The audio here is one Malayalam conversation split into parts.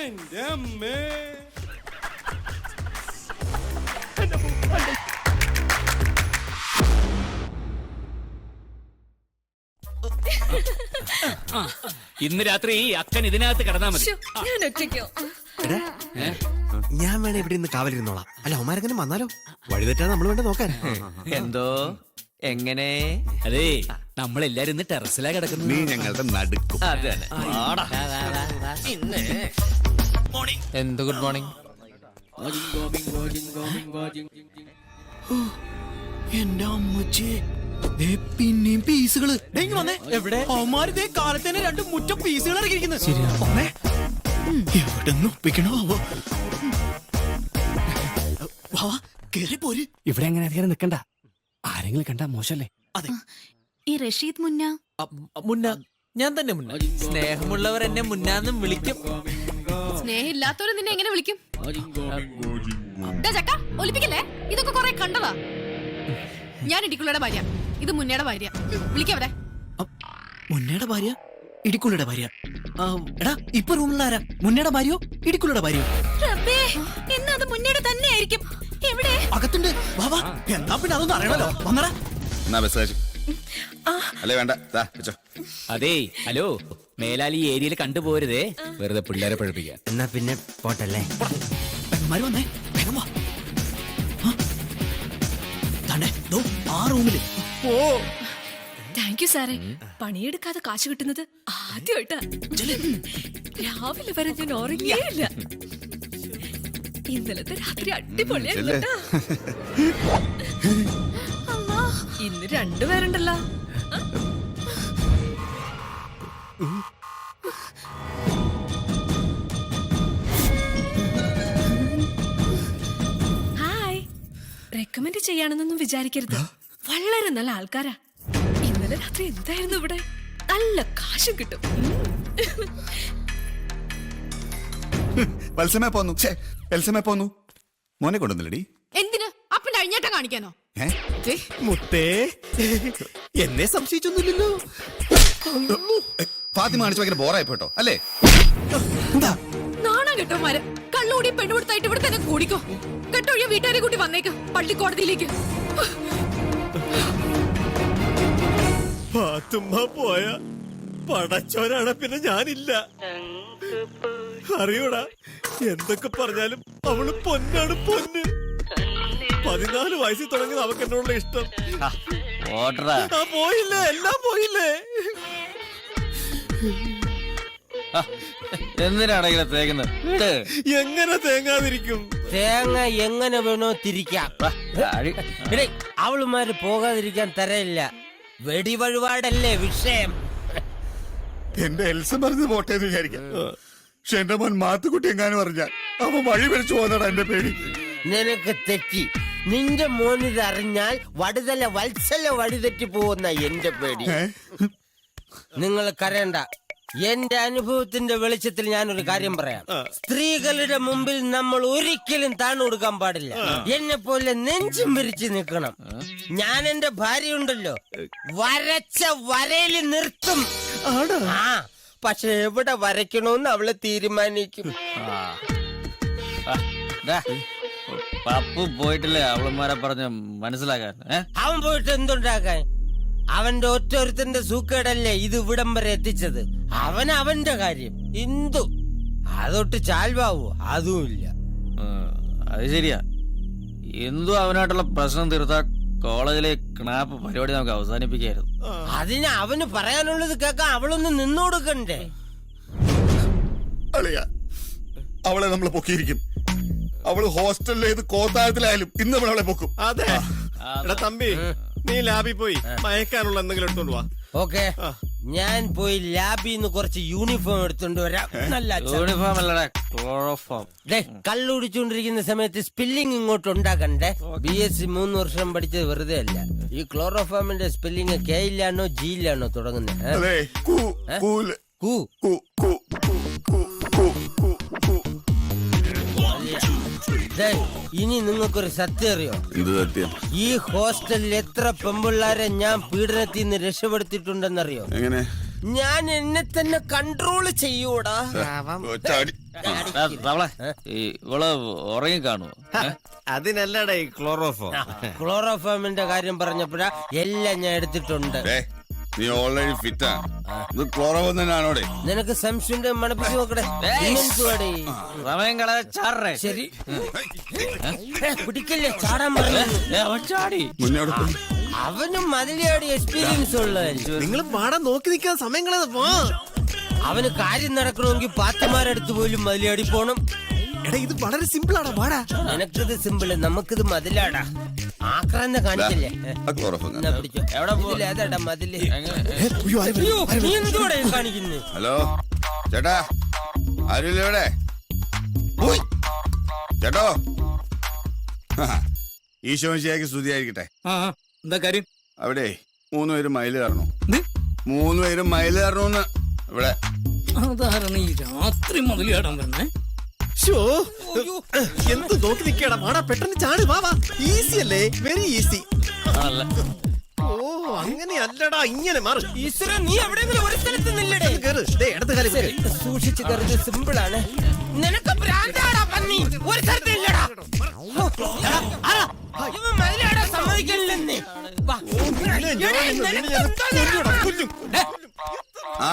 എന്റെ അമ്മേ. ഇന്ന് രാത്രി അച്ഛൻ ഇതിനകത്ത് കിടന്നാ മതി. ഞാൻ ഒറ്റയ്ക്കോ? ഞാൻ വേണേ ഇവിടെ ഇന്ന് കാവലിരുന്നോളാം. അല്ല അവന്മാരെങ്ങനെ വന്നാലോ? വഴിതെറ്റാ നമ്മൾ വേണ്ട നോക്കാൻ. എന്തോ എങ്ങനെ? അതെ, നമ്മളെല്ലാരും ഇന്ന് ടെറസിലാ കിടക്കുന്നത്. നീ ഞങ്ങളുടെ നടുക്കും. എന്ത് ഗുഡ് മോർണിംഗ്? എന്റെ അമ്മച്ചി, പിന്നെയും പീസുകള് എവിടെ? അവന്മാര് കാലത്തേനെ 2 മുറ്റ പീസുകൾ ഇറങ്ങിയിരിക്കുന്നത്. എവിടെ ഒപ്പിക്കണോ? ഇവിടെ അങ്ങനെ അധികം നിക്കണ്ട. ആരെങ്കിലും കണ്ടാ മോശല്ലേ? അതെ, ഈ റഷീദ് മുന്ന ഞാൻ തന്നെ മുന്ന. സ്നേഹമുള്ളവർ എന്നെ മുന്നാന്നും വിളിക്കും. സ്നേഹമില്ലാത്തവര് നിന്നെ എങ്ങനെ വിളിക്കും? ചക്ക ഒലിപ്പിക്കല്ലേ? ഇതൊക്കെ കൊറേ കണ്ടതാ. ഞാൻ ഇടിക്കുള്ളയുടെ ഭാര്യ, ഇത് മുന്നയുടെ ഭാര്യ. വിളിക്കവരെ. മുന്നയുടെ ഭാര്യ, ഇടിക്കുള്ളിയുടെ ഭാര്യ. എടാ, ഇപ്പൊ റൂമിലാരാ? മുന്നയുടെ ഭാര്യയോ ഇടിക്കുള്ളിയുടെ ഭാര്യയോ? എന്നാ അത് മുന്നയുടെ തന്നെ ആയിരിക്കും. എവിടെ? അകത്തുണ്ട്. വാ, എന്നാ പിന്നെ അതൊന്നും അറിയണല്ലോ. വന്നടാ. എന്നാ ബസ് അല്ലേ? വേണ്ട, വെച്ചോ. അതെ, ഹലോ, മേലാൽ ഈ ഏരിയയിൽ കണ്ടുപോരുതേ, വെറുതെ പിള്ളേരെ പഠിപ്പിക്കാൻ. എന്നാ പിന്നെ പോട്ടല്ലേ. പെങ്ങന്മാര് വന്നേ, വേഗം വാ. ആ റൂമില്. താങ്ക് യു സാറേ. പണിയെടുക്കാതെ കാശ് കിട്ടുന്നത് ആദ്യമായിട്ടാ. രാവിലെ വരെ ഞാൻ ഉറങ്ങിയില്ല. ഇന്നലത്തെ രാത്രി അടിപൊളിയായിരുന്നു. ഇന്ന് 2 പേരുണ്ടല്ലോ. ഹായ്. റെക്കമെൻഡ് ചെയ്യാണെന്നൊന്നും വിചാരിക്കരുത്. വളരെ നല്ല ആൾക്കാരാ. ഇന്നലെ രാത്രി എന്തായിരുന്നു ഇവിടെ? നല്ല കാശും കിട്ടും. വത്സമേ പോന്നു. മോനെ കൊണ്ടുവന്നില്ലടി. എന്തിന്? അപ്പന്റെ അഴിഞ്ഞാട്ടം കാണിക്കാനോ? മുത്തേ, എന്നെ സംശയിച്ചൊന്നുമില്ലല്ലോ. ഫാത്തിമ കാണിച്ചു ഭയങ്കര ബോറായിപ്പോട്ടോ അല്ലേ? എന്താ നാണം കെട്ടോമാര്. കള്ളൂടി പെണ്ണുപിടുത്തായിട്ട് ഇവിടെ തന്നെ കൂടിക്കോ. കെട്ടൊഴിയ വീട്ടുകാരെ കൂട്ടി വന്നേക്ക് പള്ളിക്കോടതിയിലേക്ക്. ഫാത്തുമ്മ പോയ പടച്ചോനാണ്, പിന്നെ ഞാനില്ല. അറിയൂടാ, എന്തൊക്കെ പറഞ്ഞാലും അവള് പൊന്നാണ്, പൊന്ന്. 14 വയസ്സിൽ തുടങ്ങിയത് അവക്ക് എന്നോടുള്ള ഇഷ്ടം. പോയില്ലേ, എല്ലാം പോയില്ലേ. എന്തിനാണെങ്കിലും തേക്കുന്നത്? എങ്ങനെ തേങ്ങാതിരിക്കും? തേങ്ങ എങ്ങനെ വേണോ തിരിക്കാം. അവളുമാര് പോകാതിരിക്കാൻ തരയില്ല. വെടിവഴിപാടല്ലേ വിഷയം. എന്റെ എൽസ പറഞ്ഞ് പോട്ടേന്ന് വിചാരിക്കാം. പക്ഷെ എന്റെ മോൻ മാത്തുക്കുട്ടി എങ്ങാനും പറഞ്ഞാൽ അവൻ വഴി വരച്ചു പോകുന്നതാണ് എന്റെ പേടി. നിനക്ക് തെറ്റി. നിന്റെ മോനിത് അറിഞ്ഞാൽ വടുതല വത്സല വഴിതെറ്റി പോകുന്ന എന്റെ പേടി. നിങ്ങൾ കരയണ്ട. എന്റെ അനുഭവത്തിന്റെ വെളിച്ചത്തിൽ ഞാനൊരു കാര്യം പറയാം. സ്ത്രീകളുടെ മുമ്പിൽ നമ്മൾ ഒരിക്കലും താണു കൊടുക്കാൻ പാടില്ല. എന്നെ പോലെ നെഞ്ചും വിരിച്ച് നിൽക്കണം. ഞാൻ എന്റെ ഭാര്യയുണ്ടല്ലോ, വരച്ച വരയിൽ നിർത്തും. ആ, പക്ഷെ എവിടെ വരയ്ക്കണോന്ന് അവളെ തീരുമാനിക്കും. പപ്പു പോയിട്ടില്ലേ അവളന്മാരെ പറഞ്ഞ് മനസ്സിലാക്കാൻ? അവൻ പോയിട്ട് എന്തുണ്ടാക്കാൻ? അവന്റെ ഒറ്റൊരുത്തന്റെ സൂക്കേടല്ലേ ഇത് ഇവിടം വരെ എത്തിച്ചത്. അവന്റെ കാര്യം ഇന്ദു അതൊട്ട് ചാൽവാവോ? അതുമില്ല. അത് ശരിയാ. ഇന്ദു അവനായിട്ടുള്ള പ്രശ്നം തീർത്താ കോളേജിലെ ക്നാപ്പ് പരിപാടി നമുക്ക് അവസാനിപ്പിക്കായിരുന്നു. അതിന് അവന് പറയാനുള്ളത് കേൾക്കാൻ അവളൊന്ന് നിന്നോടുക്കണ്ടേ? അളിയ, അവളെ നമ്മൾ പൊക്കിയിരിക്കും. അവള് ഹോസ്റ്റലിലേത് കോത്താഴത്തിലായാലും ഇന്ന് നമ്മൾ അവളെ പൊക്കും. അതെ. എടാ തമ്പി, നീ ലാബിൽ പോയി മയക്കാനുള്ള എന്തെങ്കിലും എടുത്തോണ്ട് വാ. ഓക്കെ, ഞാൻ പോയി ലാബിൽ നിന്ന് കുറച്ച് യൂണിഫോം എടുത്തോണ്ട് വരാം. നല്ല യൂണിഫോം അല്ലടാ, ക്ലോറോഫോം. കള്ളുടിച്ചോണ്ടിരിക്കുന്ന സമയത്ത് സ്പെല്ലിംഗ് ഇങ്ങോട്ട് ഉണ്ടാക്കണ്ടേ. BSc 3 വർഷം പഠിച്ചത് വെറുതെ അല്ല. ഈ ക്ലോറോഫോമിന്റെ സ്പെല്ലിംഗ് K യിലാണോ G യിലാണോ തുടങ്ങുന്നത്? ഇനി നിങ്ങൾക്കൊരു സത്യം അറിയോ? ഈ ഹോസ്റ്റലിൽ എത്ര പെമ്പിള്ളാരെ ഞാൻ പീഡനത്തിൽ നിന്ന് രക്ഷപ്പെടുത്തിയിട്ടുണ്ടെന്നറിയോ? എങ്ങനെ? ഞാൻ എന്നെ തന്നെ കൺട്രോൾ ചെയ്യൂടാ. ഒറ്റയടി. തവളെ ഇവള് ഉറങ്ങി കാണുമോ? അതിനല്ലടാ ഈ ക്ലോറോഫോം. ക്ലോറോഫോമിന്റെ കാര്യം പറഞ്ഞപ്പോഴാ എല്ലാം ഞാൻ എടുത്തിട്ടുണ്ട്. ദേ, നീ ഓൾറെഡി ഫിറ്റാ. ഇത് ക്ലോറോഫോം തന്നെയാണോടെ? നിനക്ക് സംശയം മണപ്പിച്ച് നോക്കടേ. ഇന്നെന്തുവാടേ? സമയം കളയാ ചാറേ. ശരി പിടിക്കല്ലേ, ചാടാൻ പറഞ്ഞു. അവൻ ചാടി. മുന്നോട്ട് പോ. അവനും മതിലിയാടി എക്സ്പീരിയൻസ് ഉള്ളതല്ലേ. നിങ്ങൾ പാടാൻ നോക്കി നിൽക്കാൻ സമയം കളയാതെ പോ. അവന് കാര്യം നടക്കണമെങ്കിൽ പാത്തമാരടുത്ത് പോലും മതിലിയാടി പോണം. എടാ ഇത് വളരെ സിമ്പിൾ ആടാ, പാടാ. നിനക്കിത് സിമ്പിള്, നമുക്കിത് മതിലാടാ. ആക്രാന്ത കാണിക്കല്ലേ. ആ ക്ലോറോഫോം എന്നാ പിടിച്ചോ. എവിടെ പോ? ഇതിലേതാടാ മതില്? അയ്യോ, ആര് അയ്യോ, നീ എന്തുകൂടെ കാണിക്കുന്നു? ഹലോ ചേട്ടാ, ആരുമില്ല ഇവിടെ? ഓയ്, ചേട്ടോ. ഈശോമിശിഹായ്ക്ക് സ്തുതിയായിരിക്കട്ടെ. എന്താ കാര്യം? അവിടെ 3 പേരും മയില് കയറണു. 3 പേരും മയില് കയറണൂന്ന് ഇവിടെ. അതാണ് ഈ രാത്രി മുതലാടാൻ പറഞ്ഞേ. എന്ത് നോക്കി നിൽക്കടാ, പാടാ, പെട്ടെന്ന് ചാട്. വാ വാ, ഈസി അല്ലേ, വെരി ഈസി. ആണല്ലേ? ഓ അങ്ങനെയല്ലടാ, ഇങ്ങനെ മാറ്. ഈശ്വര, നീ എവിടെയെങ്കിലും ഒരു സ്ഥലത്ത് നില്ലടേ. കേറ്, ഇടത് കാലം ശരി, സൂക്ഷിച്ച് കരുത്. സിമ്പിൾ ആണ്. നിനക്ക് ഭ്രാന്താടാ പന്നി. ഒരു സ്ഥലത്ത് ഇല്ലടാ. ഇവൻ മതിലാടാ സമ്മതിക്കണില്ലെന്ന്. വാ. ആ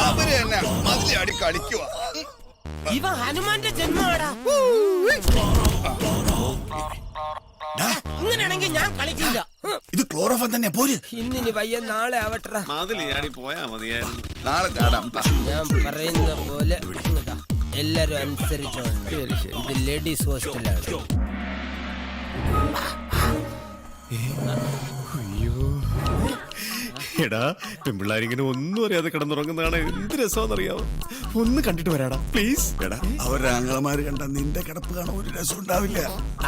അവര് തന്നെ മതിലടി കളിക്കുവാ. ഇവ ഹനുമാന്റെ ജന്മമാടാ. ഇങ്ങനെയാണെങ്കിൽ ഞാൻ കളിക്കില്ല. ഇത് ക്ലോറോഫോം തന്നെ പോര്. ഇന്നിനി വയ്യ, നാളെ ആവട്ടെ. മതില് ചാടി പോയാ മതിയായിരുന്നു. നാളെ ചാടാം. ഞാൻ പറയുന്ന പോലെ ഇങ്ങതാ. എല്ലാരും അനുസരിച്ചോണ്ട്. ഇത് ലേഡീസ് ഹോസ്റ്റലാണ്. എടാ, പെൺപിള്ളാരിങ്ങനെ ഒന്നും അറിയാതെ കിടന്നുറങ്ങുന്നതാണ് എന്ത് രസമാണെന്നറിയാവോ. ഒന്ന് കണ്ടിട്ട് വരാടാ പ്ലീസ്. എടാ, അവരുടെ ആംഗളമാര് കണ്ട നിന്റെ കിടപ്പ് കാണാൻ ഒരു രസം ഉണ്ടാവില്ല.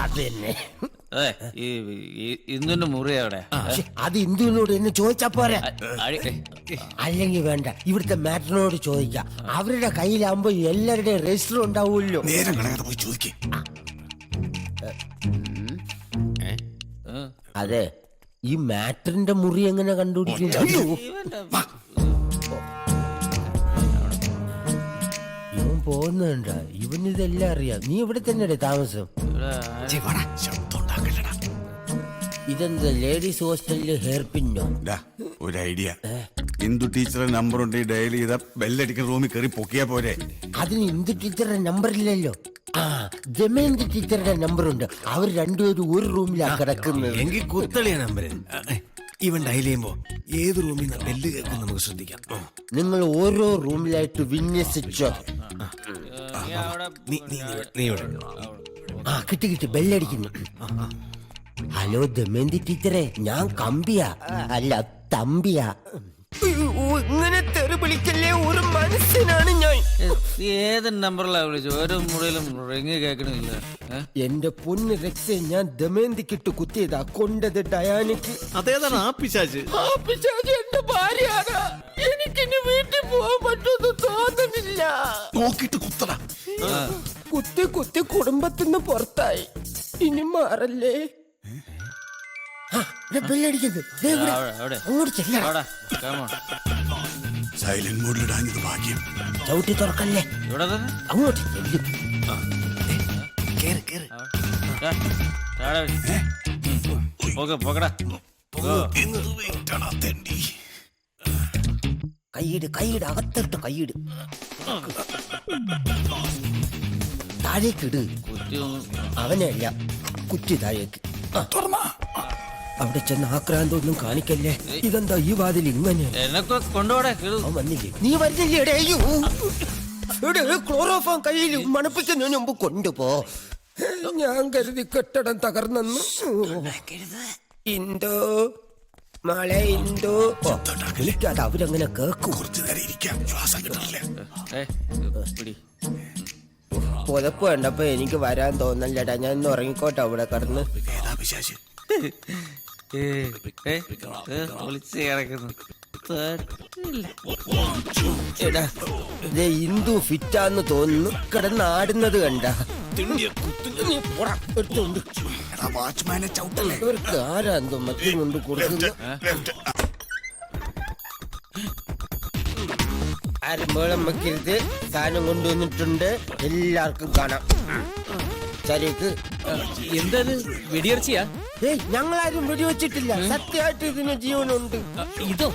അതന്നെ. അതെ, ഇന്ദുന്റെ മുറി എവിടെ? അത് ഇന്ദുവിനോട് എന്നെ ചോദിച്ചാ പോരാ. അല്ലെങ്കിൽ വേണ്ട, ഇവിടുത്തെ മാറ്ററിനോട് ചോദിക്കാം. അവരുടെ കയ്യിലാകുമ്പോ എല്ലാവരുടെയും രജിസ്റ്റർ ഉണ്ടാവുമല്ലോ. നേരം കളയാതെ പോയി ചോദിക്കേ. അതെ, ഈ മാറ്ററിന്റെ മുറി എങ്ങനെ കണ്ടുപിടിക്കും? ഇവൻ പോകുന്നുണ്ട, ഇവനിതെല്ലാം അറിയാം. നീ ഇവിടെ തന്നെയല്ലേ താമസം? ഇതെന്താ ലേഡീസ് ഹോസ്റ്റലില് ഹെയർ പിന്നോ? ഒരു ഐഡിയ. ഇന്ദു ടീച്ചറെ നമ്പർ ഉണ്ട്, ഡയൽ ചെയ്ത ബെല്ലടിക്കുന്ന റൂമിൽ കയറി പൊക്കിയാ പോരെ. അതിന് ഇന്ദു ടീച്ചറുടെ നമ്പർ ഇല്ലല്ലോ. ആ, ദമയന്തി ടീച്ചറുടെ നമ്പർ ഉണ്ട്. അവർ രണ്ടുപേരും ഒരു റൂമിലാ കിടക്കുന്നത്. എങ്കിൽ കുത്തളിയ നമ്പര് ഇവൻ ഡയൽ ചെയ്യുമ്പോ ഏത് റൂമിൽ നിന്ന് ബെല്ല് കേൾക്കും നമുക്ക് ശ്രദ്ധിക്കാം. നിങ്ങൾ ഓരോ റൂമിലായിട്ട് വിന്യസിച്ചോ. നീ ഇവിടെ. ആ, കിട്ടി, ബെല്ലടിക്കുന്നു. ഹലോ ദമയന്തി ടീച്ചറെ, ഞാൻ കമ്പിയാ, അല്ല തമ്പിയാ. ഇങ്ങനെ തെറി വിളിക്കല്ലേ, ഒരു മനുഷ്യനാണ് ഞാൻ. ഏത് നമ്പറിലാ വിളിച്ചു? ഒരു മുറിയിലും റിങ് കേൾക്കണില്ല. എന്റെ പൊന്ന് രക്സെ, ഞാൻ ദമയന്തിക്കിട്ട് കുത്തിയതാ, കൊണ്ടത് ഡയാനിക്ക്. അതേതാണ് ആ പിശാച്? ആ പിശാച് എന്റെ ഭാര്യയാണ്. എനിക്കിനി വീട്ടിൽ പോകാൻ പറ്റുമെന്ന് തോന്നുന്നില്ല. നോക്കിട്ട് കുത്തടാ. കുത്തി കുടുംബത്തിന്ന് പുറത്തായി. ഇനി മാറല്ലേ. അങ്ങോട്ട് ചെല്ലടാ. സൈലന്റ് മോഡിലിടാഞ്ഞത് ഭാഗ്യം. ചവിട്ടി തുറക്കല്ലേ. ഇവിടെ തന്നെ അങ്ങോട്ട് ചെല്ലും. പോകടാ. കൈയിട്, അകത്തിട്ട് കൈയിട്. താഴേക്കിട്. അവനല്ല, കുറ്റി താഴേക്ക്. അവിടെ ചെന്ന് ആക്രാന്തൊന്നും കാണിക്കല്ലേ. ഇതെന്താ ഈ വാതിൽ ഇങ്ങനെ? എനക്ക് കൊണ്ടുപോടെ. അവൻ വന്നില്ലേ? നീ വരുന്നില്ലേ? ക്ലോറോഫോം കയ്യിൽ മണപ്പിക്കുന്നതിന് മുമ്പ് കൊണ്ടുപോ. ഞാൻ കരുതി കെട്ടിടം തകർന്നെന്ന്. ഇന്തോ മളെ ഇന്തോ. അത് അവരങ്ങനെ കേക്കും. കുറച്ചു നേരം ഇരിക്കാം, ശ്വാസം കിട്ടില്ല. പുതപ്പ് കണ്ടപ്പോ എനിക്ക് വരാൻ തോന്നല്ലടാ. ഞാൻ ഇന്ന് ഉറങ്ങിക്കോട്ടെ അവിടെ കിടന്ന്. ഏതാ പിശാച്? വിളിച്ച് കിടക്കുന്നു. എടാ, ഇന്ദു ഫിറ്റാന്ന് തോന്നുന്നു. കിടന്ന് ആടുന്നത് കണ്ട. വാച്ച്മാനെ ചവിട്ടല്ലേ. ഇവർക്ക് ആരാന്തോ മറ്റും കൊണ്ട് കൊടുക്കുന്നു. ആരും ബഹളം വെക്കരുത്. സാധനം കൊണ്ടുവന്നിട്ടുണ്ട്, എല്ലാവർക്കും കാണാം. ശരിക്ക് എന്തത് വെടിയിറച്ചിയാ? ഏയ് ഞങ്ങളാരും വെടിവെച്ചിട്ടില്ല. സത്യമായിട്ട് ഇതിന് ജീവനുണ്ട്. ഇതോ?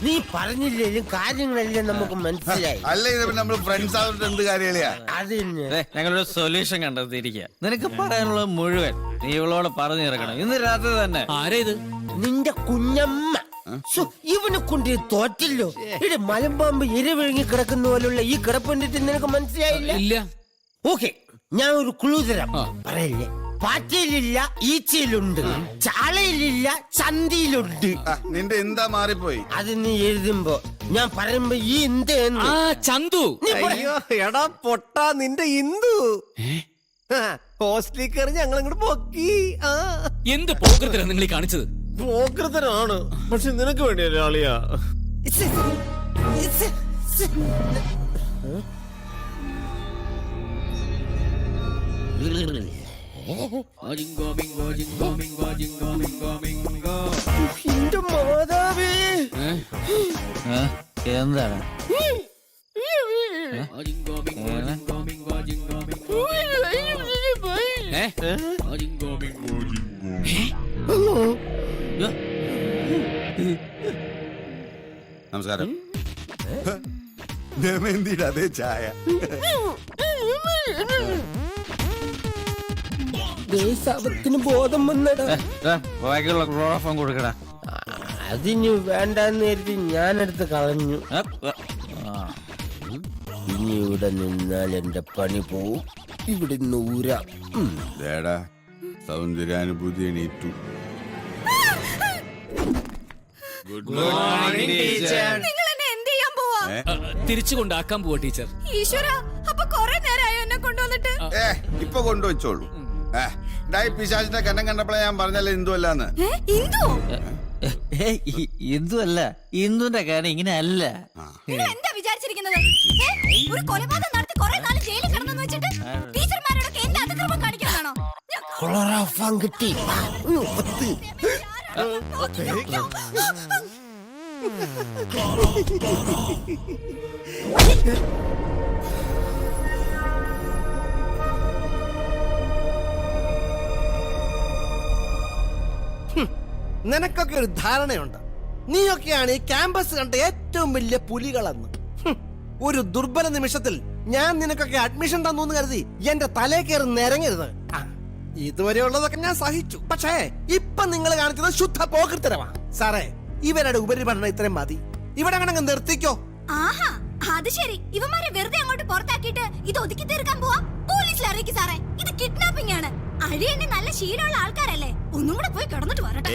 നീ പറഞ്ഞില്ലേലും കാര്യങ്ങളെല്ലാം നമുക്ക് മനസ്സിലായി. അല്ലെങ്കിൽ നമ്മൾ ഫ്രണ്ട്സ് ആവുന്നത് എന്ത് കാര്യമില്ല. അതിന് ഞങ്ങളൊരു സൊല്യൂഷൻ കണ്ടെത്തിയിരിക്കുക. നിനക്ക് പറയാനുള്ളത് മുഴുവൻ നീ ഇവളോട് പറഞ്ഞു തീർക്കണം ഇന്ന് രാത്രി തന്നെ. ആരാ ഇത്? നിന്റെ കുഞ്ഞമ്മ. ശ്ശോ, ഇവനെ കൊണ്ട് തോറ്റല്ലോ. ഇവിടെ മലമ്പാമ്പ് ഇരവിഴുങ്ങി കിടക്കുന്ന പോലുള്ള ഈ കിടപ്പുണ്ടിട്ട് നിനക്ക് മനസ്സിലായില്ല? ഇല്ല. ഓക്കെ, ഞാൻ ഒരു ക്ലൂ തരാം. പറയല്ലേ, പാറ്റയിലില്ല ഈച്ചയിലുണ്ട്, ചാളയിലില്ല ചന്തിയിലുണ്ട്. നിന്റെ എന്താ മാറിപ്പോയി? അത് നീ എഴുതുമ്പോ ഞാൻ പറയുമ്പോ ഈ എന്തേന്ന് ആ ചന്തു. അയ്യോ എടാ പൊട്ടാ നിന്റെ ഇന്ദു ഹോസ്റ്റലിൽ കയറി ഞങ്ങൾ ഇങ്ങോട്ട് പൊക്കി. ആ എന്ത് പോകൃതരാ നിങ്ങൾ ഈ കാണിച്ചത്? പോകൃതനാണ്, പക്ഷെ നിനക്ക് വേണ്ടിയല്ലേ ആളിയാ. എന്റെ മാതാവേ, എന്താണ് നമസ്കാരം. ദമയന്തിയുടെ അതേ ചായ. ദേശാപത്തിന് ബോധം വന്നടാ. ബാക്കിയുള്ള ക്ലോറോഫോം കൊടുക്കടാ. അതിന് വേണ്ടെന്ന് കരുതി ഞാനെടുത്ത് കളഞ്ഞു. ഇനി ഇവിടെ നിന്നാൽ എന്റെ പണി പോവും. ഇവിടെ നൂരാ. സൗന്ദര്യാനുഭൂതി എണീറ്റു. Good morning teacher. നിങ്ങൾ എന്നെ എന്ത് ചെയ്യാൻ പോവാ? തിരിച്ചു കൊണ്ടാക്കാൻ പോവാ ടീച്ചർ. ഈശ്വര, അപ്പൊ കൊറേ നേരമായോ എന്നെ കൊണ്ടുവന്നിട്ട്? ഇപ്പൊ കൊണ്ടുവച്ചോളൂ. പിശാചിന്റെ കണ്ണം കണ്ടപ്പോഴേ ഞാൻ പറഞ്ഞല്ലേ ഇന്ദുവല്ലാന്ന്. ഇന്ദു ഇന്ദു അല്ല, ഇന്ദുന്റെ കാര്യം ഇങ്ങനെ അല്ല. നിങ്ങൾ എന്താ വിചാരിച്ചിരിക്കുന്നത്? ഒരു കൊലപാതകം നടത്തി കുറെ നാൾ ജയിലിൽ കിടന്നെന്ന് വെച്ചിട്ട് ടീച്ചർമാരോടൊക്കെ എന്റെ അതിക്രമം കാണിക്കാനാണോ? ക്ലോറോഫോം കിട്ടി. നിനക്കൊക്കെ ഒരു ധാരണയുണ്ട്, നീയൊക്കെയാണ് ഈ ക്യാമ്പസ് കണ്ട ഏറ്റവും വലിയ പുലികളെന്ന്. ഒരു ദുർബല നിമിഷത്തിൽ ഞാൻ നിനക്കൊക്കെ അഡ്മിഷൻ തന്നു കരുതി എന്റെ തലേ കയറി നിരങ്ങരുത്. ഇതുവരെയുള്ളതൊക്കെ ഞാൻ സഹിച്ചു, പക്ഷേ ഇപ്പൊ നിങ്ങൾ കാണിച്ചത് ശുദ്ധ പോകൃത്തരമാണ്. സാറേ, ഇവരുടെ ഉപരിപഠനം ഇത്രയും മതി. ഇവിടെ വേണമെങ്കിൽ നിർത്തിക്കോ. ആഹാ, അത് ശരി. ഇവന്മാരെ വെറുതെ അങ്ങോട്ട് പുറത്താക്കിയിട്ട് ഇത് ഒതുക്കി തീർക്കാൻ പോവാ. പോലീസിൽ അറിയിക്കും സാറേ, ഇത് കിഡ്നാപ്പിംഗ് ആണ്. അഴിയന്നെ നല്ല ശീലമുള്ള ആൾക്കാരല്ലേ. ഒന്നും കൂടെ പോയി കിടന്നിട്ട് വരട്ടെ.